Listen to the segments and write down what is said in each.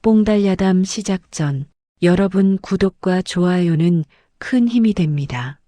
뽕달야담 시작 전 여러분 구독과 좋아요는 큰 힘이 됩니다.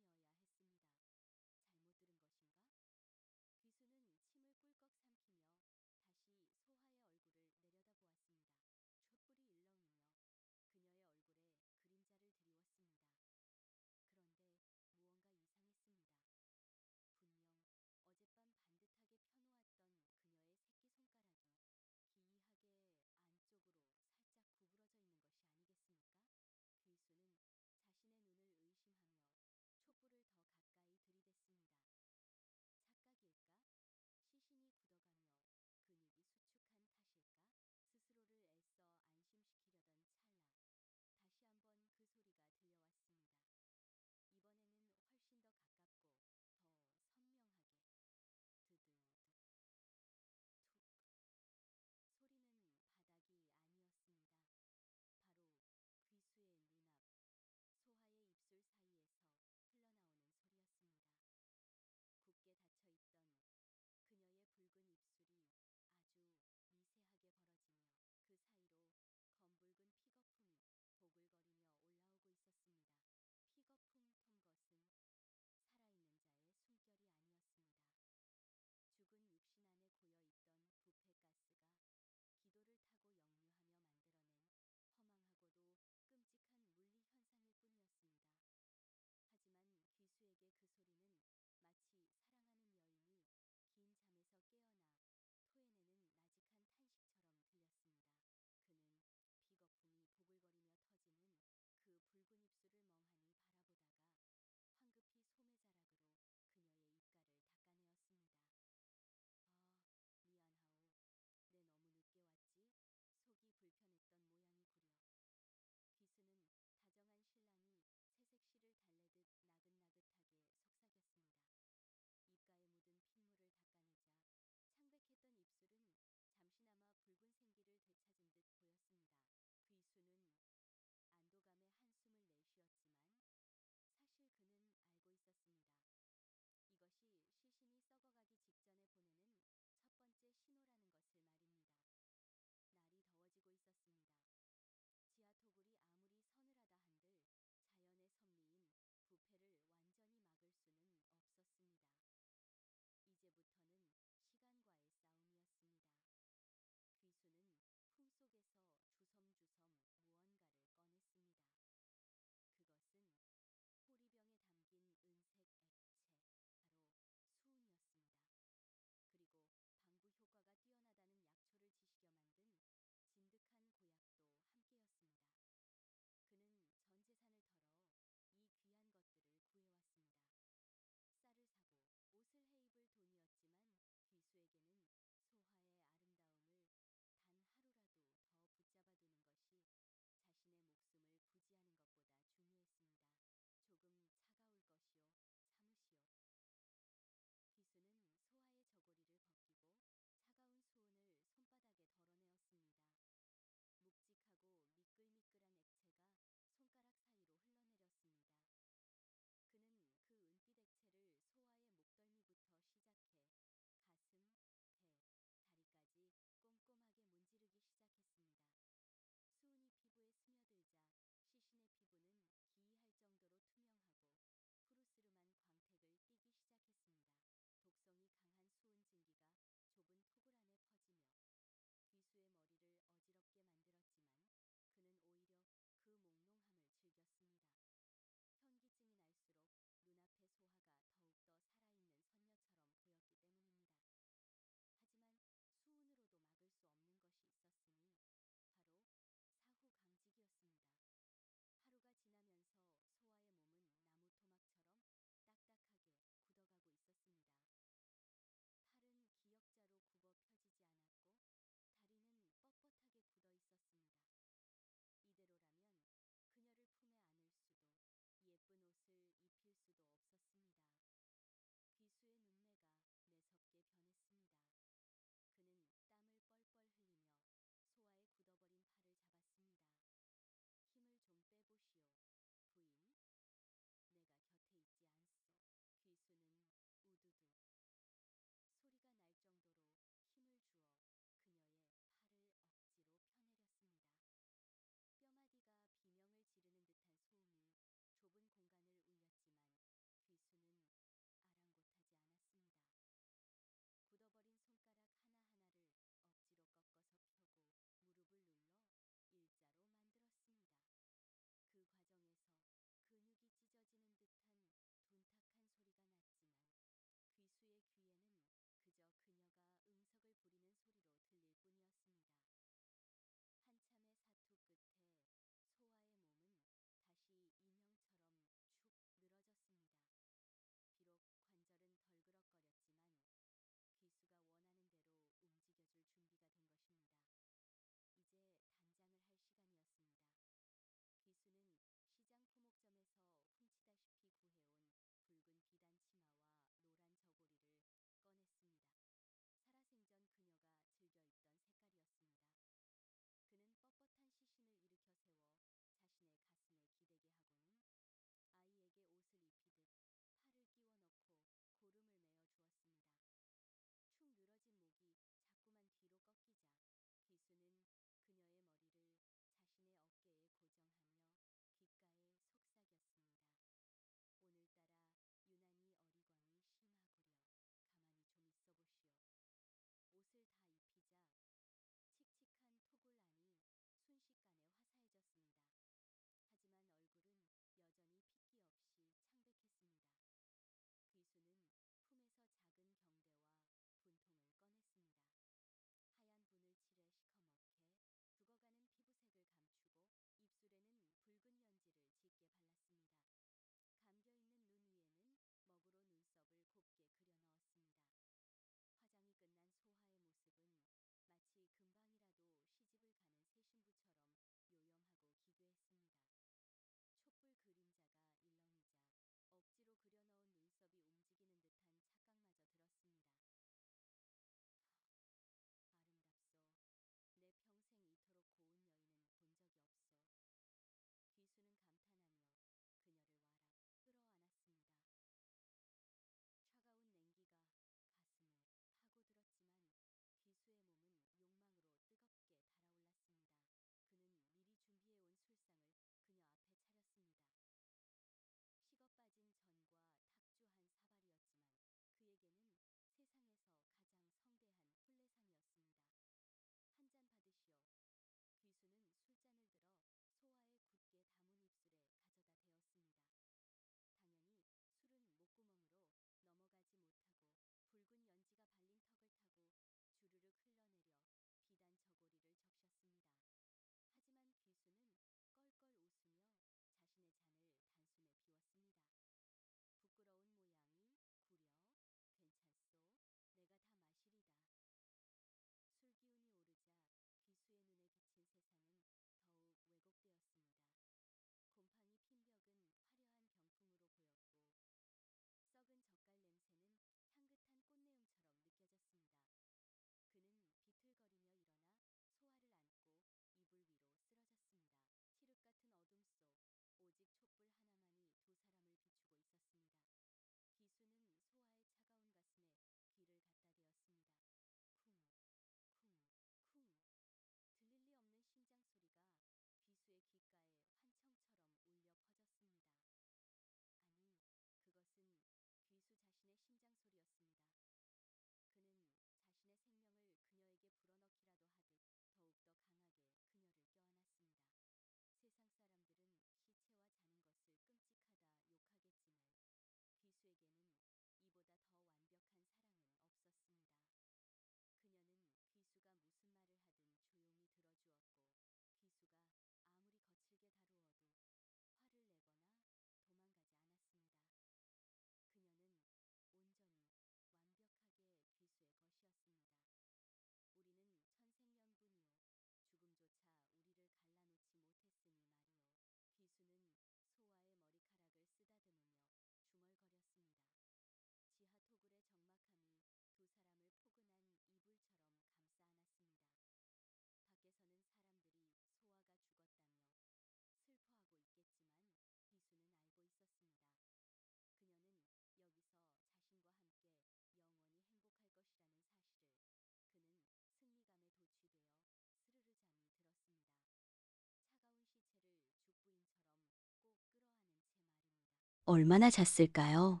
얼마나 잤을까요?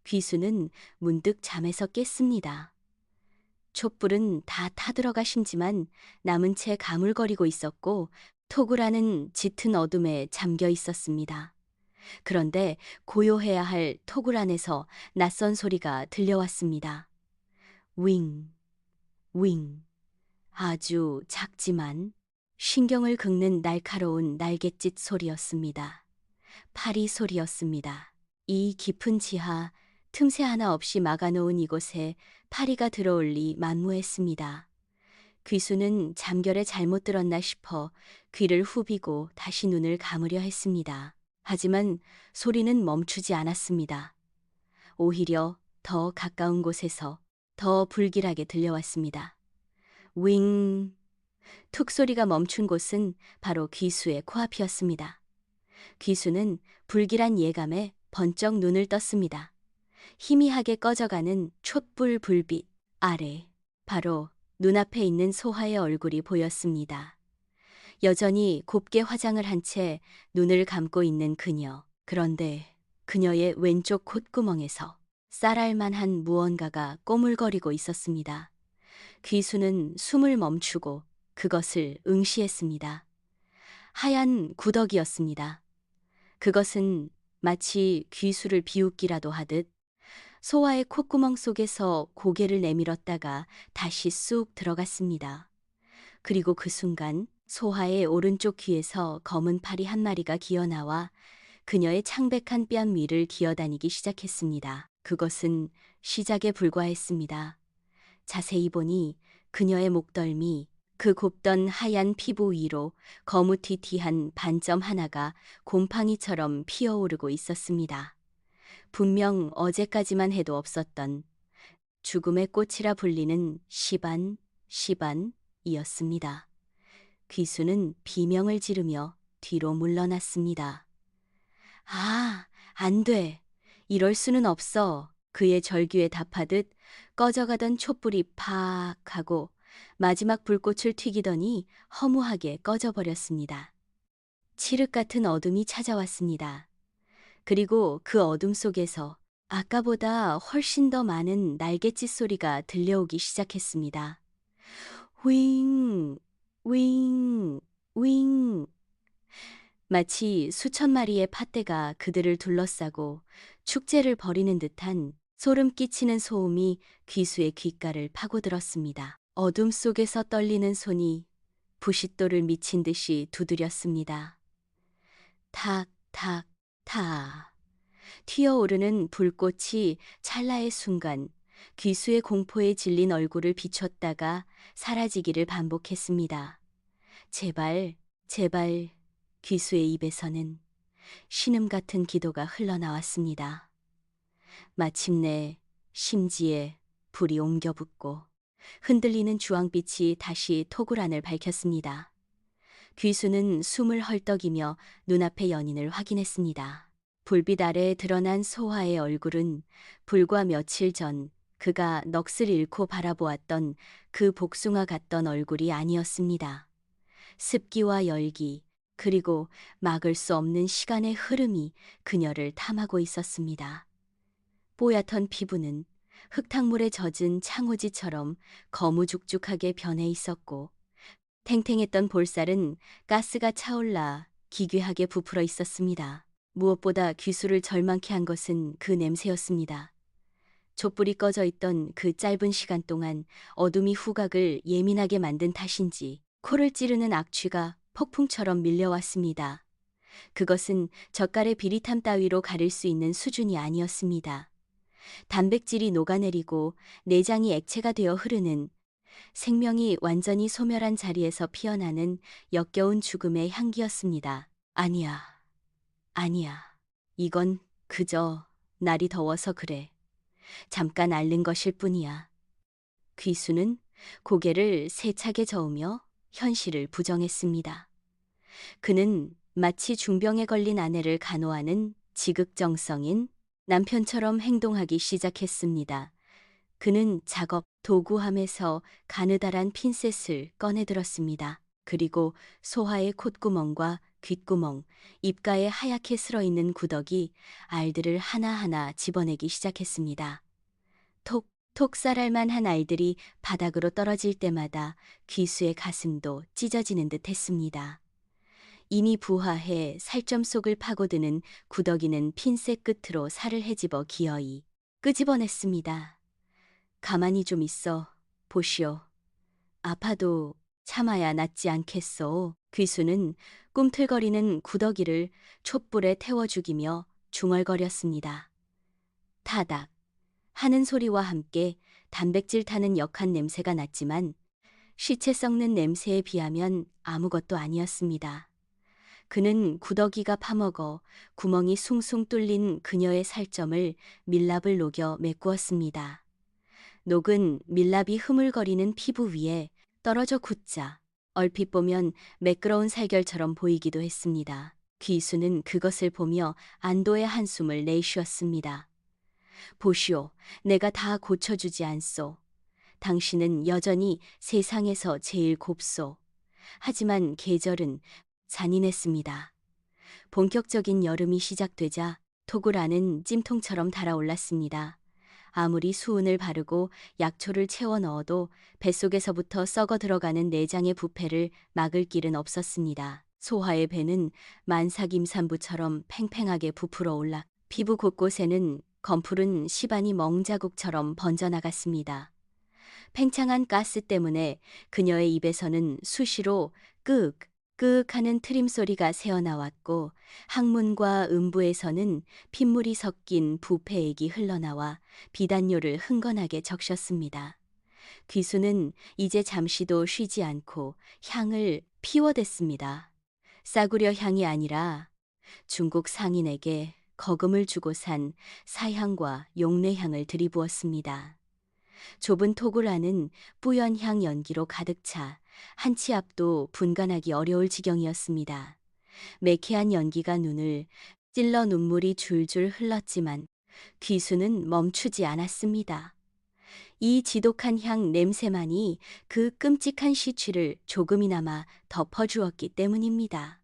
귀수는 문득 잠에서 깼습니다. 촛불은 다 타들어가 심지만 남은 채 가물거리고 있었고 토굴안은 짙은 어둠에 잠겨 있었습니다. 그런데 고요해야 할 토굴 안에서 낯선 소리가 들려왔습니다. 윙, 윙. 아주 작지만 신경을 긁는 날카로운 날갯짓 소리였습니다. 파리 소리였습니다. 이 깊은 지하, 틈새 하나 없이 막아놓은 이곳에 파리가 들어올 리 만무했습니다. 귀수는 잠결에 잘못 들었나 싶어 귀를 후비고 다시 눈을 감으려 했습니다. 하지만 소리는 멈추지 않았습니다. 오히려 더 가까운 곳에서 더 불길하게 들려왔습니다. 윙! 툭 소리가 멈춘 곳은 바로 귀수의 코앞이었습니다. 귀수는 불길한 예감에 번쩍 눈을 떴습니다. 희미하게 꺼져가는 촛불 불빛 아래 바로 눈앞에 있는 소화의 얼굴이 보였습니다. 여전히 곱게 화장을 한 채 눈을 감고 있는 그녀. 그런데 그녀의 왼쪽 콧구멍에서 쌀알만한 무언가가 꼬물거리고 있었습니다. 귀수는 숨을 멈추고 그것을 응시했습니다. 하얀 구더기였습니다. 그것은 마치 귀수를 비웃기라도 하듯 소와의 콧구멍 속에서 고개를 내밀었다가 다시 쑥 들어갔습니다. 그리고 그 순간 소하의 오른쪽 귀에서 검은 파리 한 마리가 기어나와 그녀의 창백한 뺨 위를 기어다니기 시작했습니다. 그것은 시작에 불과했습니다. 자세히 보니 그녀의 목덜미, 그 곱던 하얀 피부 위로 거무튀튀한 반점 하나가 곰팡이처럼 피어오르고 있었습니다. 분명 어제까지만 해도 없었던 죽음의 꽃이라 불리는 시반이었습니다. 귀수는 비명을 지르며 뒤로 물러났습니다. 아, 안 돼. 이럴 수는 없어. 그의 절규에 답하듯 꺼져가던 촛불이 팍 하고 마지막 불꽃을 튀기더니 허무하게 꺼져버렸습니다. 칠흑 같은 어둠이 찾아왔습니다. 그리고 그 어둠 속에서 아까보다 훨씬 더 많은 날갯짓 소리가 들려오기 시작했습니다. 윙, 윙, 윙. 마치 수천 마리의 팥대가 그들을 둘러싸고 축제를 벌이는 듯한 소름 끼치는 소음이 귀수의 귓가를 파고들었습니다. 어둠 속에서 떨리는 손이 부싯돌을 미친 듯이 두드렸습니다. 탁, 탁, 탁. 튀어오르는 불꽃이 찰나의 순간 귀수의 공포에 질린 얼굴을 비췄다가 사라지기를 반복했습니다. 제발, 제발. 귀수의 입에서는 신음 같은 기도가 흘러나왔습니다. 마침내 심지에 불이 옮겨 붙고 흔들리는 주황빛이 다시 토굴 안을 밝혔습니다. 귀수는 숨을 헐떡이며 눈앞의 연인을 확인했습니다. 불빛 아래에 드러난 소화의 얼굴은 불과 며칠 전 그가 넋을 잃고 바라보았던 그 복숭아 같던 얼굴이 아니었습니다. 습기와 열기, 그리고 막을 수 없는 시간의 흐름이 그녀를 탐하고 있었습니다. 뽀얗던 피부는 흙탕물에 젖은 창호지처럼 거무죽죽하게 변해 있었고 탱탱했던 볼살은 가스가 차올라 기괴하게 부풀어 있었습니다. 무엇보다 귀수를 절망케 한 것은 그 냄새였습니다. 촛불이 꺼져 있던 그 짧은 시간 동안 어둠이 후각을 예민하게 만든 탓인지 코를 찌르는 악취가 폭풍처럼 밀려왔습니다. 그것은 젓갈의 비릿함 따위로 가릴 수 있는 수준이 아니었습니다. 단백질이 녹아내리고 내장이 액체가 되어 흐르는 생명이 완전히 소멸한 자리에서 피어나는 역겨운 죽음의 향기였습니다. 아니야, 아니야. 이건 그저 날이 더워서 그래. 잠깐 앓는 것일 뿐이야. 귀수는 고개를 세차게 저으며 현실을 부정했습니다. 그는 마치 중병에 걸린 아내를 간호하는 지극정성인 남편처럼 행동하기 시작했습니다. 그는 작업 도구함에서 가느다란 핀셋을 꺼내들었습니다. 그리고 소화의 콧구멍과 귓구멍, 입가에 하얗게 슬어있는 구더기, 알들을 하나하나 집어내기 시작했습니다. 톡, 톡 쌀알만 한 알들이 바닥으로 떨어질 때마다 귀수의 가슴도 찢어지는 듯 했습니다. 이미 부화해 살점 속을 파고드는 구더기는 핀셋 끝으로 살을 헤집어 기어이 끄집어냈습니다. 가만히 좀 있어 보시오. 아파도 참아야 낫지 않겠소. 귀수는 꿈틀거리는 구더기를 촛불에 태워 죽이며 중얼거렸습니다. 타닥 하는 소리와 함께 단백질 타는 역한 냄새가 났지만 시체 썩는 냄새에 비하면 아무것도 아니었습니다. 그는 구더기가 파먹어 구멍이 숭숭 뚫린 그녀의 살점을 밀랍을 녹여 메꾸었습니다. 녹은 밀랍이 흐물거리는 피부 위에 떨어져 굳자 얼핏 보면 매끄러운 살결처럼 보이기도 했습니다. 귀수는 그것을 보며 안도의 한숨을 내쉬었습니다. 보시오, 내가 다 고쳐주지 않소. 당신은 여전히 세상에서 제일 곱소. 하지만 계절은 잔인했습니다. 본격적인 여름이 시작되자 토굴 안은 찜통처럼 달아올랐습니다. 아무리 수은을 바르고 약초를 채워 넣어도 뱃속에서부터 썩어 들어가는 내장의 부패를 막을 길은 없었습니다. 소화의 배는 만삭임산부처럼 팽팽하게 부풀어 올라 피부 곳곳에는 검푸른 시반이 멍자국처럼 번져나갔습니다. 팽창한 가스 때문에 그녀의 입에서는 수시로 끄윽 끄윽 하는 트림 소리가 새어나왔고 항문과 음부에서는 핏물이 섞인 부패액이 흘러나와 비단뇨를 흥건하게 적셨습니다. 귀수는 이제 잠시도 쉬지 않고 향을 피워댔습니다. 싸구려 향이 아니라 중국 상인에게 거금을 주고 산 사향과 용례향을 들이부었습니다. 좁은 토굴 안은 뿌연향 연기로 가득 차 한 치 앞도 분간하기 어려울 지경이었습니다. 매캐한 연기가 눈을 찔러 눈물이 줄줄 흘렀지만 귀수는 멈추지 않았습니다. 이 지독한 향 냄새만이 그 끔찍한 시취를 조금이나마 덮어주었기 때문입니다.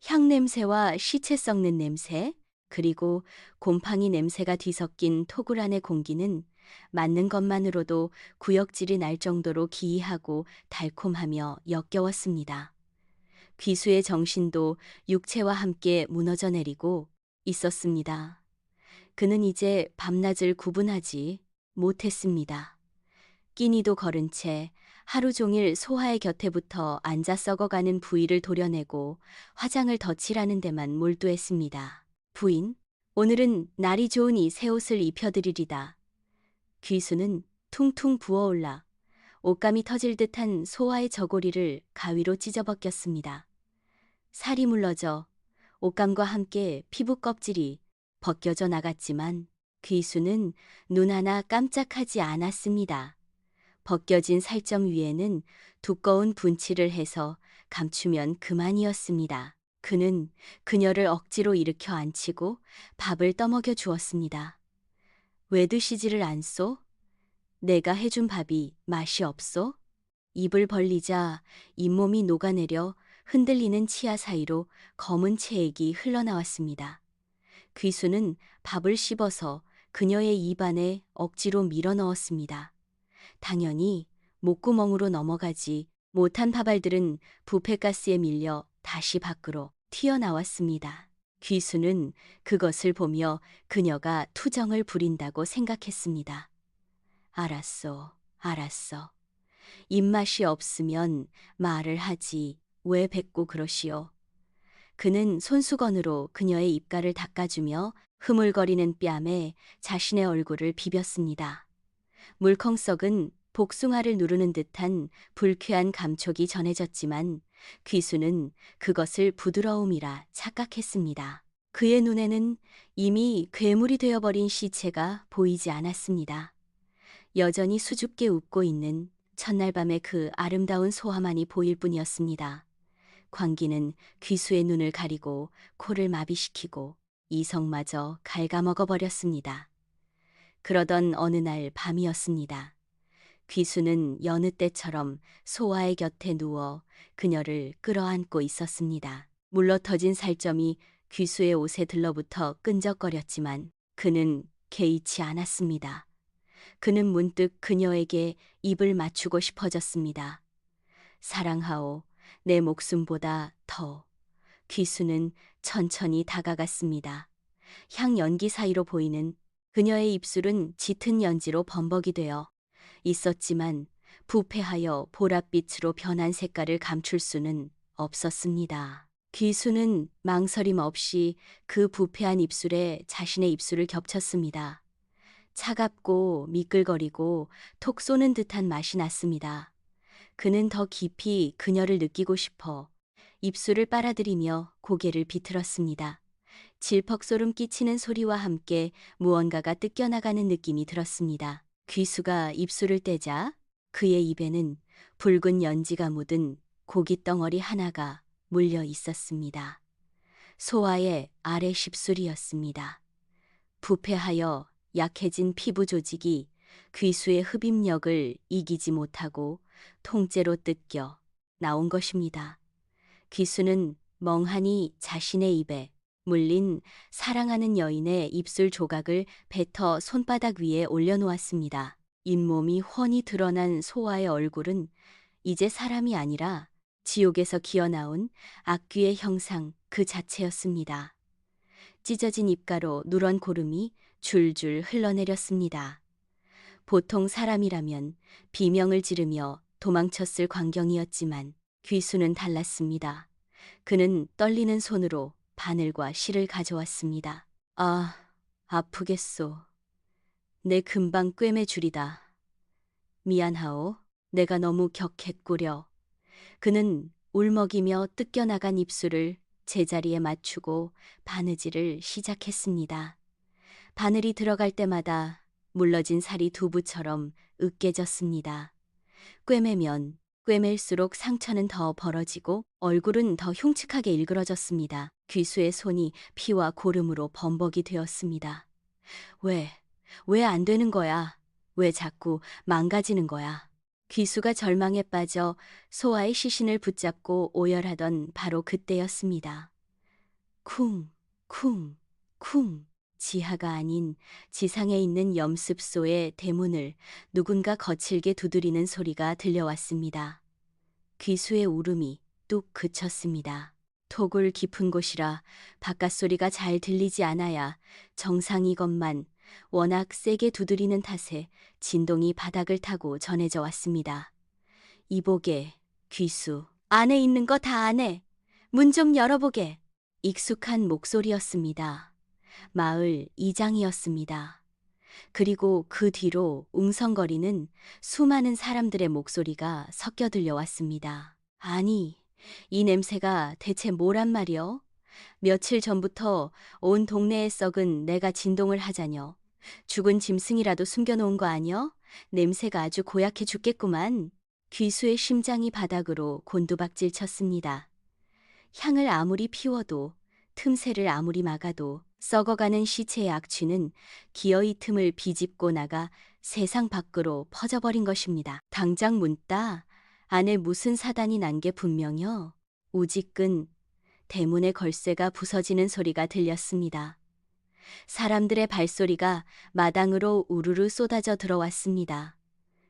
향 냄새와 시체 썩는 냄새, 그리고 곰팡이 냄새가 뒤섞인 토굴 안의 공기는 맡는 것만으로도 구역질이 날 정도로 기이하고 달콤하며 역겨웠습니다. 귀수의 정신도 육체와 함께 무너져 내리고 있었습니다. 그는 이제 밤낮을 구분하지 못했습니다. 끼니도 거른 채 하루 종일 소화의 곁에 붙어 앉아 썩어가는 부위를 도려내고 화장을 덧칠하는 데만 몰두했습니다. 부인, 오늘은 날이 좋은 이 새 옷을 입혀드리리다. 귀수는 퉁퉁 부어올라 옷감이 터질 듯한 소화의 저고리를 가위로 찢어벗겼습니다. 살이 물러져 옷감과 함께 피부 껍질이 벗겨져 나갔지만 귀수는 눈 하나 깜짝하지 않았습니다. 벗겨진 살점 위에는 두꺼운 분칠을 해서 감추면 그만이었습니다. 그는 그녀를 억지로 일으켜 앉히고 밥을 떠먹여 주었습니다. 왜 드시지를 않소? 내가 해준 밥이 맛이 없소? 입을 벌리자 잇몸이 녹아내려 흔들리는 치아 사이로 검은 체액이 흘러나왔습니다. 귀수는 밥을 씹어서 그녀의 입안에 억지로 밀어 넣었습니다. 당연히 목구멍으로 넘어가지 못한 밥알들은 부패가스에 밀려 다시 밖으로 튀어나왔습니다. 귀수는 그것을 보며 그녀가 투정을 부린다고 생각했습니다. 알았어, 알았어. 입맛이 없으면 말을 하지 왜 뱉고 그러시오. 그는 손수건으로 그녀의 입가를 닦아주며 흐물거리는 뺨에 자신의 얼굴을 비볐습니다. 물컹 썩은 복숭아를 누르는 듯한 불쾌한 감촉이 전해졌지만 귀수는 그것을 부드러움이라 착각했습니다. 그의 눈에는 이미 괴물이 되어버린 시체가 보이지 않았습니다. 여전히 수줍게 웃고 있는 첫날 밤의 그 아름다운 소화만이 보일 뿐이었습니다. 광기는 귀수의 눈을 가리고 코를 마비시키고 이성마저 갉아먹어 버렸습니다. 그러던 어느 날 밤이었습니다. 귀수는 여느 때처럼 소아의 곁에 누워 그녀를 끌어안고 있었습니다. 물러터진 살점이 귀수의 옷에 들러붙어 끈적거렸지만 그는 개의치 않았습니다. 그는 문득 그녀에게 입을 맞추고 싶어졌습니다. 사랑하오, 내 목숨보다 더. 귀수는 천천히 다가갔습니다. 향 연기 사이로 보이는 그녀의 입술은 짙은 연지로 범벅이 되어 있었지만 부패하여 보랏빛으로 변한 색깔을 감출 수는 없었습니다. 귀수는 망설임 없이 그 부패한 입술에 자신의 입술을 겹쳤습니다. 차갑고 미끌거리고 톡 쏘는 듯한 맛이 났습니다. 그는 더 깊이 그녀를 느끼고 싶어 입술을 빨아들이며 고개를 비틀었습니다. 질퍽소름 끼치는 소리와 함께 무언가가 뜯겨나가는 느낌이 들었습니다. 귀수가 입술을 떼자 그의 입에는 붉은 연지가 묻은 고깃덩어리 하나가 물려 있었습니다. 소아의 아래 십술이었습니다. 부패하여 약해진 피부 조직이 귀수의 흡입력을 이기지 못하고 통째로 뜯겨 나온 것입니다. 귀수는 멍하니 자신의 입에 물린 사랑하는 여인의 입술 조각을 뱉어 손바닥 위에 올려놓았습니다. 잇몸이 훤히 드러난 소아의 얼굴은 이제 사람이 아니라 지옥에서 기어나온 악귀의 형상 그 자체였습니다. 찢어진 입가로 누런 고름이 줄줄 흘러내렸습니다. 보통 사람이라면 비명을 지르며 도망쳤을 광경이었지만 귀수는 달랐습니다. 그는 떨리는 손으로 바늘과 실을 가져왔습니다. 아, 아프겠소. 내 금방 꿰매 주리다. 미안하오. 내가 너무 격했구려. 그는 울먹이며 뜯겨나간 입술을 제자리에 맞추고 바느질을 시작했습니다. 바늘이 들어갈 때마다 물러진 살이 두부처럼 으깨졌습니다. 꿰매면 꿰맬수록 상처는 더 벌어지고 얼굴은 더 흉측하게 일그러졌습니다. 귀수의 손이 피와 고름으로 범벅이 되었습니다. 왜 안 되는 거야? 왜 자꾸 망가지는 거야? 귀수가 절망에 빠져 소아의 시신을 붙잡고 오열하던 바로 그때였습니다. 쿵, 쿵, 쿵. 지하가 아닌 지상에 있는 염습소의 대문을 누군가 거칠게 두드리는 소리가 들려왔습니다. 귀수의 울음이 뚝 그쳤습니다. 토굴 깊은 곳이라 바깥소리가 잘 들리지 않아야 정상이건만 워낙 세게 두드리는 탓에 진동이 바닥을 타고 전해져 왔습니다. 이보게, 귀수. 안에 있는 거 다 안에. 문 좀 열어보게. 익숙한 목소리였습니다. 마을 이장이었습니다. 그리고 그 뒤로 웅성거리는 수많은 사람들의 목소리가 섞여 들려왔습니다. 아니, 이 냄새가 대체 뭐란 말이여? 며칠 전부터 온 동네에 썩은 내가 진동을 하자녀. 죽은 짐승이라도 숨겨놓은 거 아니여? 냄새가 아주 고약해 죽겠구만. 귀수의 심장이 바닥으로 곤두박질 쳤습니다. 향을 아무리 피워도 틈새를 아무리 막아도 썩어가는 시체의 악취는 기어이 틈을 비집고 나가 세상 밖으로 퍼져버린 것입니다. 당장 문 따. 안에 무슨 사단이 난 게 분명여. 우지끈 대문의 걸쇠가 부서지는 소리가 들렸습니다. 사람들의 발소리가 마당으로 우르르 쏟아져 들어왔습니다.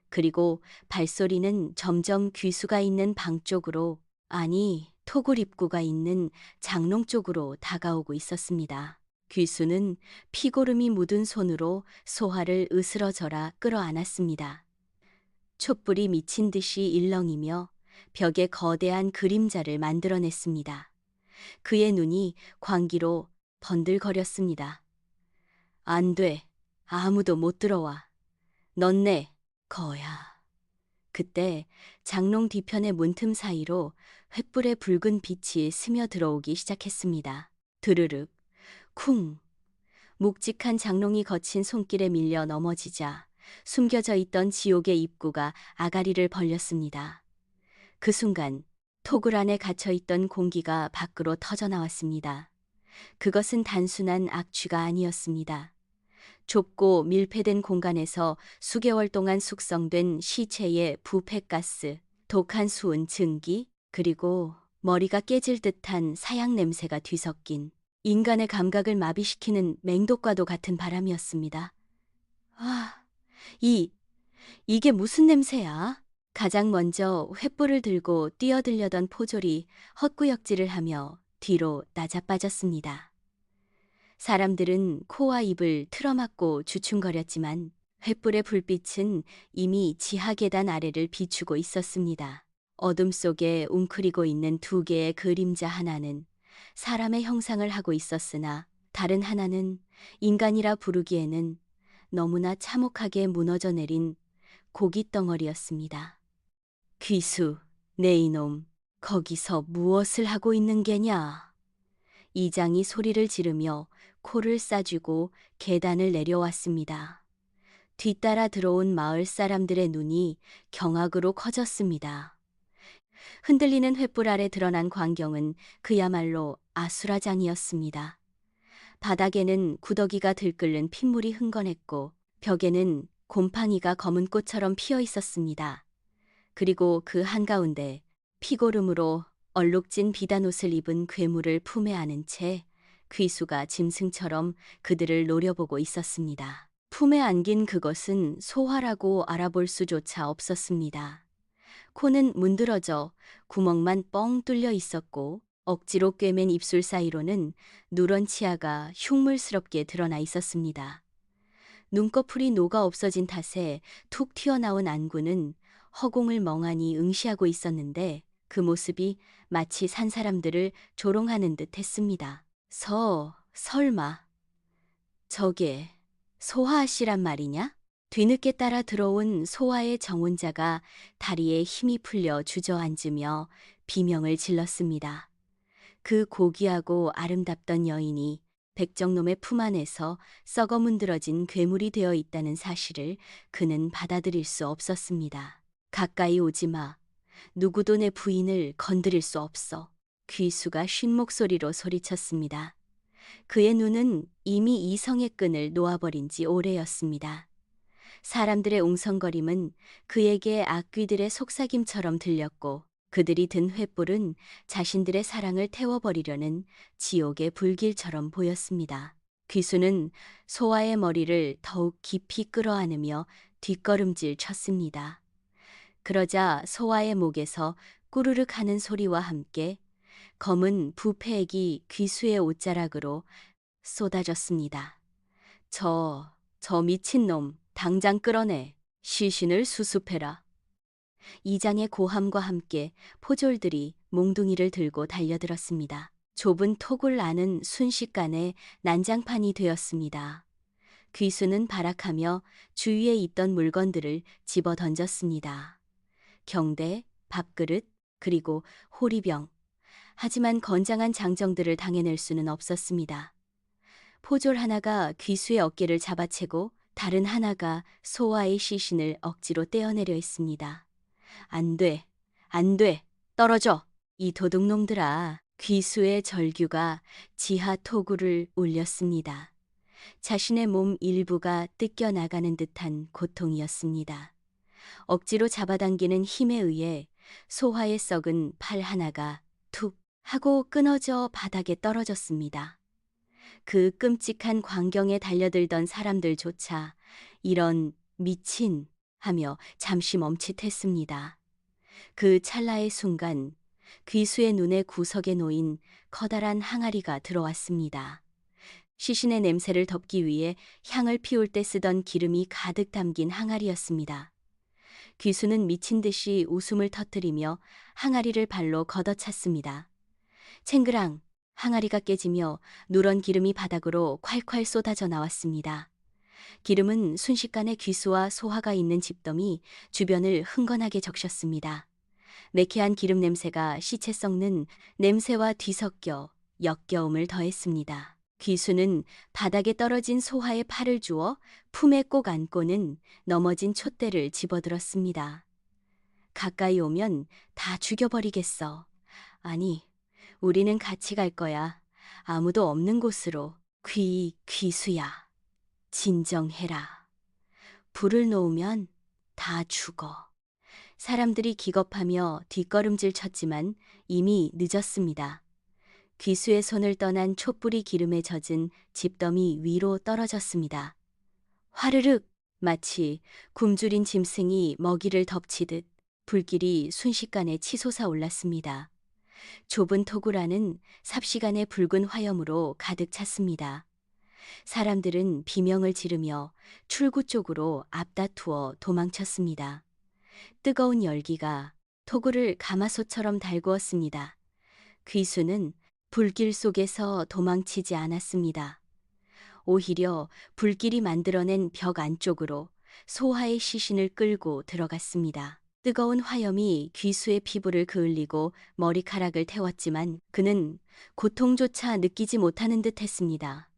그리고 발소리는 점점 귀수가 있는 방 쪽으로, 아니, 토굴 입구가 있는 장롱 쪽으로 다가오고 있었습니다. 귀수는 피고름이 묻은 손으로 소화를 으스러져라 끌어안았습니다. 촛불이 미친 듯이 일렁이며 벽에 거대한 그림자를 만들어냈습니다. 그의 눈이 광기로 번들거렸습니다. 안 돼. 아무도 못 들어와. 넌 내 거야. 그때 장롱 뒤편의 문틈 사이로 횃불의 붉은 빛이 스며들어오기 시작했습니다. 드르륵, 쿵. 묵직한 장롱이 거친 손길에 밀려 넘어지자 숨겨져 있던 지옥의 입구가 아가리를 벌렸습니다. 그 순간 토굴 안에 갇혀있던 공기가 밖으로 터져나왔습니다. 그것은 단순한 악취가 아니었습니다. 좁고 밀폐된 공간에서 수개월 동안 숙성된 시체의 부패가스, 독한 수은 증기, 그리고 머리가 깨질 듯한 사양 냄새가 뒤섞인 인간의 감각을 마비시키는 맹독과도 같은 바람이었습니다. 아, 이, 이게 무슨 냄새야? 가장 먼저 횃불을 들고 뛰어들려던 포졸이 헛구역질을 하며 뒤로 나자빠졌습니다. 사람들은 코와 입을 틀어막고 주춤거렸지만 횃불의 불빛은 이미 지하 계단 아래를 비추고 있었습니다. 어둠 속에 웅크리고 있는 두 개의 그림자, 하나는 사람의 형상을 하고 있었으나 다른 하나는 인간이라 부르기에는 너무나 참혹하게 무너져 내린 고깃 덩어리였습니다. 귀수, 내 이놈, 거기서 무엇을 하고 있는 게냐? 이장이 소리를 지르며 코를 싸쥐고 계단을 내려왔습니다. 뒤따라 들어온 마을 사람들의 눈이 경악으로 커졌습니다. 흔들리는 횃불 아래 드러난 광경은 그야말로 아수라장이었습니다. 바닥에는 구더기가 들끓는 핏물이 흥건했고 벽에는 곰팡이가 검은 꽃처럼 피어 있었습니다. 그리고 그 한가운데 피고름으로 얼룩진 비단옷을 입은 괴물을 품에 안은 채 귀수가 짐승처럼 그들을 노려보고 있었습니다. 품에 안긴 그것은 소화라고 알아볼 수조차 없었습니다. 코는 문드러져 구멍만 뻥 뚫려 있었고 억지로 꿰맨 입술 사이로는 누런 치아가 흉물스럽게 드러나 있었습니다. 눈꺼풀이 녹아 없어진 탓에 툭 튀어나온 안구는 허공을 멍하니 응시하고 있었는데 그 모습이 마치 산 사람들을 조롱하는 듯 했습니다. 설마 저게 소하 씨란 말이냐? 뒤늦게 따라 들어온 소하의 정혼자가 다리에 힘이 풀려 주저앉으며 비명을 질렀습니다. 그 고귀하고 아름답던 여인이 백정놈의 품 안에서 썩어 문드러진 괴물이 되어 있다는 사실을 그는 받아들일 수 없었습니다. 가까이 오지 마. 누구도 내 부인을 건드릴 수 없어. 귀수가 쉰 목소리로 소리쳤습니다. 그의 눈은 이미 이성의 끈을 놓아버린 지 오래였습니다. 사람들의 웅성거림은 그에게 악귀들의 속삭임처럼 들렸고 그들이 든 횃불은 자신들의 사랑을 태워버리려는 지옥의 불길처럼 보였습니다. 귀수는 소아의 머리를 더욱 깊이 끌어안으며 뒷걸음질 쳤습니다. 그러자 소아의 목에서 꾸르륵 하는 소리와 함께 검은 부패액이 귀수의 옷자락으로 쏟아졌습니다. 저 미친놈, 당장 끌어내. 시신을 수습해라. 이장의 고함과 함께 포졸들이 몽둥이를 들고 달려들었습니다. 좁은 톡을 나는 순식간에 난장판이 되었습니다. 귀수는 발악하며 주위에 있던 물건들을 집어 던졌습니다. 경대, 밥그릇, 그리고 호리병. 하지만 건장한 장정들을 당해낼 수는 없었습니다. 포졸 하나가 귀수의 어깨를 잡아채고 다른 하나가 소아의 시신을 억지로 떼어내려 했습니다. 안 돼, 안 돼, 떨어져. 이 도둑놈들아. 귀수의 절규가 지하 토구를 울렸습니다. 자신의 몸 일부가 뜯겨나가는 듯한 고통이었습니다. 억지로 잡아당기는 힘에 의해 소화의 썩은 팔 하나가 툭 하고 끊어져 바닥에 떨어졌습니다. 그 끔찍한 광경에 달려들던 사람들조차 이런 미친 하며 잠시 멈칫했습니다. 그 찰나의 순간 귀수의 눈의 구석에 놓인 커다란 항아리가 들어왔습니다. 시신의 냄새를 덮기 위해 향을 피울 때 쓰던 기름이 가득 담긴 항아리였습니다. 귀수는 미친 듯이 웃음을 터뜨리며 항아리를 발로 걷어찼습니다. 챙그랑 항아리가 깨지며 누런 기름이 바닥으로 콸콸 쏟아져 나왔습니다. 기름은 순식간에 귀수와 소화가 있는 집더미 주변을 흥건하게 적셨습니다. 매캐한 기름 냄새가 시체 썩는 냄새와 뒤섞여 역겨움을 더했습니다. 귀수는 바닥에 떨어진 소화의 팔을 주워 품에 꼭 안고는 넘어진 촛대를 집어들었습니다. 가까이 오면 다 죽여버리겠어. 아니, 우리는 같이 갈 거야. 아무도 없는 곳으로. 귀수야. 진정해라. 불을 놓으면 다 죽어. 사람들이 기겁하며 뒷걸음질 쳤지만 이미 늦었습니다. 귀수의 손을 떠난 촛불이 기름에 젖은 집더미 위로 떨어졌습니다. 화르륵! 마치 굶주린 짐승이 먹이를 덮치듯 불길이 순식간에 치솟아 올랐습니다. 좁은 토굴 안은 삽시간의 붉은 화염으로 가득 찼습니다. 사람들은 비명을 지르며 출구 쪽으로 앞다투어 도망쳤습니다. 뜨거운 열기가 토굴을 가마솥처럼 달구었습니다. 귀수는 불길 속에서 도망치지 않았습니다. 오히려 불길이 만들어낸 벽 안쪽으로 소화의 시신을 끌고 들어갔습니다. 뜨거운 화염이 귀수의 피부를 그을리고 머리카락을 태웠지만 그는 고통조차 느끼지 못하는 듯 했습니다.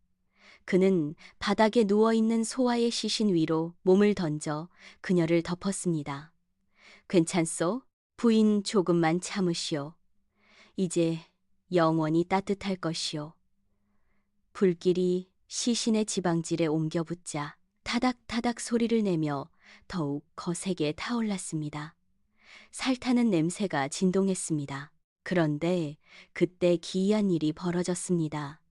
그는 바닥에 누워있는 소화의 시신 위로 몸을 던져 그녀를 덮었습니다. 괜찮소? 부인 조금만 참으시오. 이제 영원히 따뜻할 것이오. 불길이 시신의 지방질에 옮겨 붙자 타닥타닥 소리를 내며 더욱 거세게 타올랐습니다. 살타는 냄새가 진동했습니다. 그런데 그때 기이한 일이 벌어졌습니다.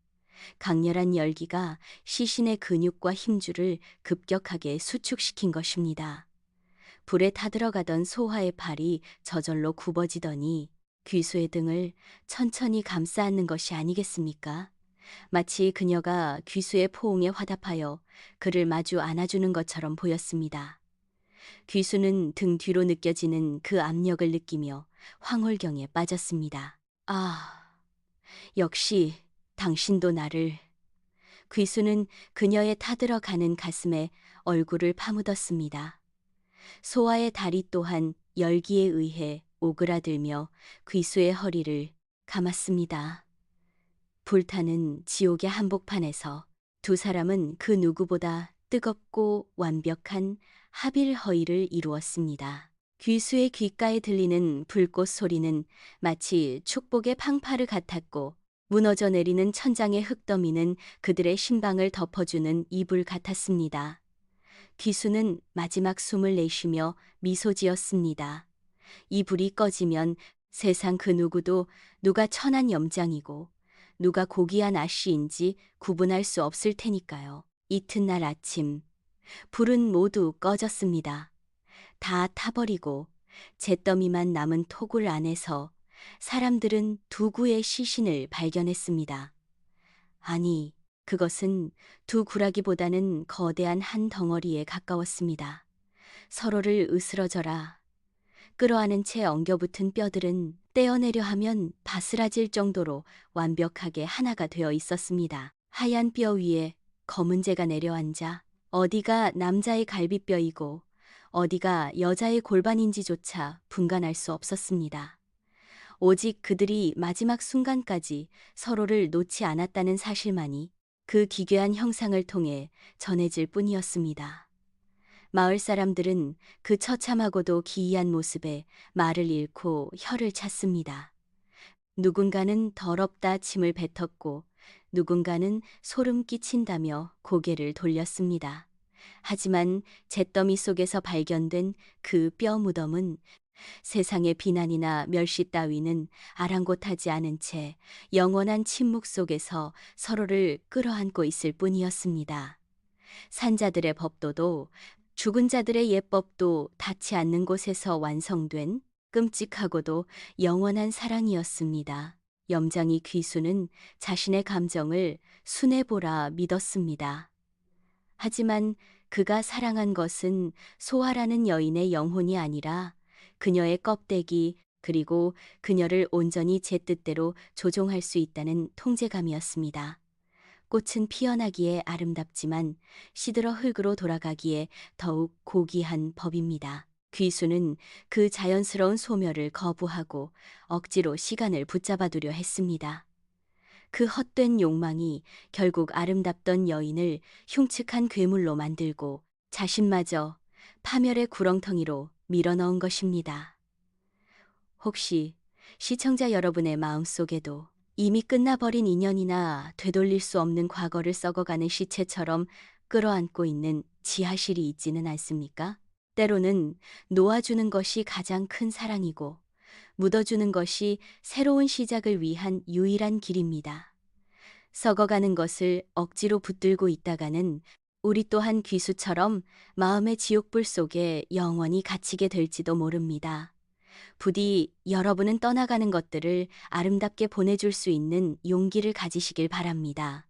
강렬한 열기가 시신의 근육과 힘줄을 급격하게 수축시킨 것입니다. 불에 타들어가던 소화의 팔이 저절로 굽어지더니 귀수의 등을 천천히 감싸 안는 것이 아니겠습니까? 마치 그녀가 귀수의 포옹에 화답하여 그를 마주 안아주는 것처럼 보였습니다. 귀수는 등 뒤로 느껴지는 그 압력을 느끼며 황홀경에 빠졌습니다. 아, 역시 당신도 나를. 귀수는 그녀의 타들어가는 가슴에 얼굴을 파묻었습니다. 소아의 다리 또한 열기에 의해 오그라들며 귀수의 허리를 감았습니다. 불타는 지옥의 한복판에서 두 사람은 그 누구보다 뜨겁고 완벽한 합일 허위를 이루었습니다. 귀수의 귓가에 들리는 불꽃 소리는 마치 축복의 팡파르 같았고 무너져 내리는 천장의 흙더미는 그들의 신방을 덮어주는 이불 같았습니다. 귀수는 마지막 숨을 내쉬며 미소 지었습니다. 이 불이 꺼지면 세상 그 누구도 누가 천한 염장이고 누가 고귀한 아씨인지 구분할 수 없을 테니까요. 이튿날 아침, 불은 모두 꺼졌습니다. 다 타버리고 잿더미만 남은 토굴 안에서 사람들은 두 구의 시신을 발견했습니다. 아니, 그것은 두 구라기보다는 거대한 한 덩어리에 가까웠습니다. 서로를 으스러져라 끌어안은 채 엉겨붙은 뼈들은 떼어내려 하면 바스라질 정도로 완벽하게 하나가 되어 있었습니다. 하얀 뼈 위에 검은재가 내려앉아 어디가 남자의 갈비뼈이고 어디가 여자의 골반인지조차 분간할 수 없었습니다. 오직 그들이 마지막 순간까지 서로를 놓지 않았다는 사실만이 그 기괴한 형상을 통해 전해질 뿐이었습니다. 마을 사람들은 그 처참하고도 기이한 모습에 말을 잃고 혀를 찼습니다. 누군가는 더럽다 침을 뱉었고 누군가는 소름 끼친다며 고개를 돌렸습니다. 하지만 잿더미 속에서 발견된 그 뼈 무덤은 세상의 비난이나 멸시 따위는 아랑곳하지 않은 채 영원한 침묵 속에서 서로를 끌어안고 있을 뿐이었습니다. 산자들의 법도도 죽은 자들의 예법도 닿지 않는 곳에서 완성된 끔찍하고도 영원한 사랑이었습니다. 염장이 귀수는 자신의 감정을 순해보라 믿었습니다. 하지만 그가 사랑한 것은 소아라는 여인의 영혼이 아니라 그녀의 껍데기 그리고 그녀를 온전히 제 뜻대로 조종할 수 있다는 통제감이었습니다. 꽃은 피어나기에 아름답지만 시들어 흙으로 돌아가기에 더욱 고귀한 법입니다. 귀수는 그 자연스러운 소멸을 거부하고 억지로 시간을 붙잡아두려 했습니다. 그 헛된 욕망이 결국 아름답던 여인을 흉측한 괴물로 만들고 자신마저 파멸의 구렁텅이로 밀어넣은 것입니다. 혹시 시청자 여러분의 마음속에도 이미 끝나버린 인연이나 되돌릴 수 없는 과거를 썩어가는 시체처럼 끌어안고 있는 지하실이 있지는 않습니까? 때로는 놓아주는 것이 가장 큰 사랑이고 묻어주는 것이 새로운 시작을 위한 유일한 길입니다. 썩어가는 것을 억지로 붙들고 있다가는 우리 또한 귀수처럼 마음의 지옥불 속에 영원히 갇히게 될지도 모릅니다. 부디 여러분은 떠나가는 것들을 아름답게 보내줄 수 있는 용기를 가지시길 바랍니다.